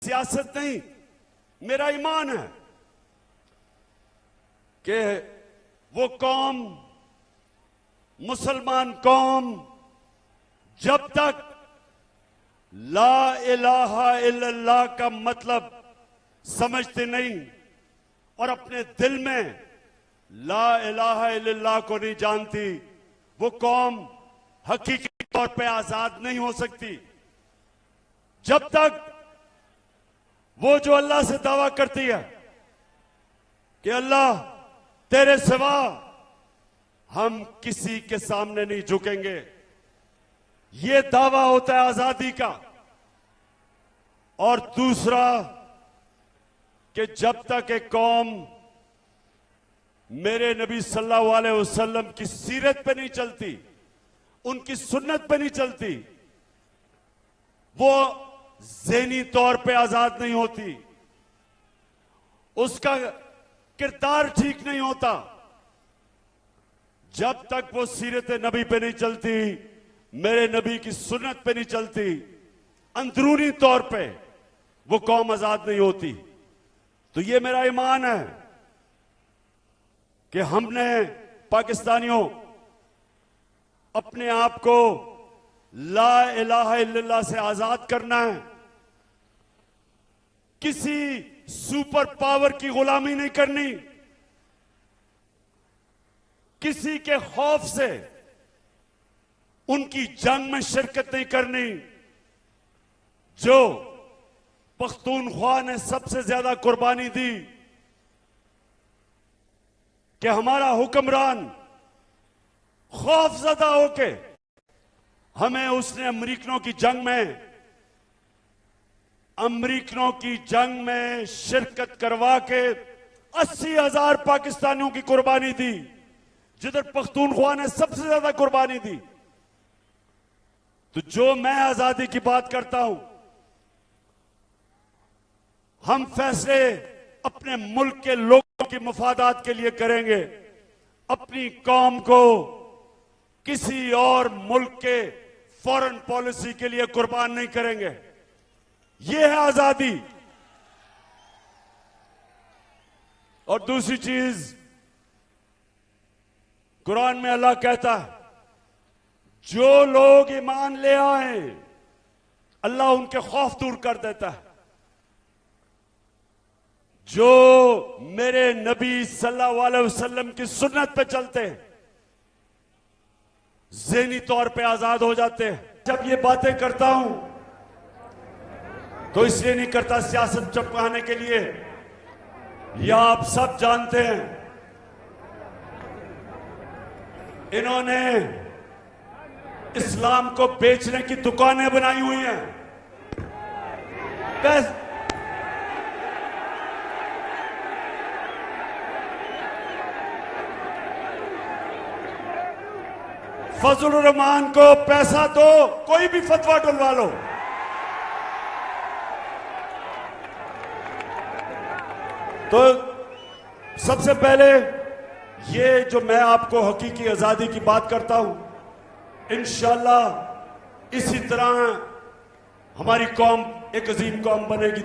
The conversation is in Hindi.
सियासत नहीं, मेरा ईमान है कि वो कौम, मुसलमान कौम, जब तक ला इलाहा इल्लल्लाह का मतलब समझते नहीं और अपने दिल में ला इलाहा इल्लल्लाह को नहीं जानती, वो कौम हकीकी तौर पे आजाद नहीं हो सकती। जब तक वो जो अल्लाह से दावा करती है कि अल्लाह तेरे सिवा हम किसी के सामने नहीं झुकेंगे, ये दावा होता है आजादी का। और दूसरा कि जब तक एक कौम मेरे नबी सल्लल्लाहु अलैहि वसल्लम की सीरत पे नहीं चलती, उनकी सुन्नत पे नहीं चलती, वो ज़हनी तौर पे आजाद नहीं होती, उसका किरदार ठीक नहीं होता। जब तक वो सीरत नबी पे नहीं चलती, मेरे नबी की सुन्नत पे नहीं चलती, अंदरूनी तौर पे वो कौम आजाद नहीं होती। तो ये मेरा ईमान है कि हमने पाकिस्तानियों अपने आप को ला इलाहा इल्लल्लाह से आजाद करना है। किसी सुपर पावर की गुलामी नहीं करनी, किसी के खौफ से उनकी जंग में शिरकत नहीं करनी। जो पख्तूनख्वा ने सबसे ज्यादा कुर्बानी दी कि हमारा हुक्मरान खौफजदा होके हमें उसने अमरीकनों की जंग में शिरकत करवा के 80,000 पाकिस्तानियों की कुर्बानी दी, जिधर पख्तूनख्वा ने सबसे ज्यादा कुर्बानी दी। तो जो मैं आजादी की बात करता हूं, हम फैसले अपने मुल्क के लोगों की मफादात के लिए करेंगे, अपनी कौम को किसी और मुल्क के फॉरेन पॉलिसी के लिए कुर्बान नहीं करेंगे। यह है आजादी। और दूसरी चीज, कुरान में अल्लाह कहता है जो लोग ईमान ले आए अल्लाह उनके खौफ दूर कर देता है। जो मेरे नबी सल्लल्लाहु अलैहि वसल्लम की सुन्नत पे चलते हैं ज़हनी तौर पे आजाद हो जाते हैं। जब ये बातें करता हूं तो इसलिए नहीं करता सियासत चपकाने के लिए, या आप सब जानते हैं इन्होंने इस्लाम को बेचने की दुकानें बनाई हुई हैं। फजलुर रहमान को पैसा दो, कोई भी फतवा डलवा लो। तो सबसे पहले ये जो मैं आपको हकीकी आजादी की बात करता हूं, इंशाअल्लाह इसी तरह हमारी कौम एक अजीम कौम बनेगी।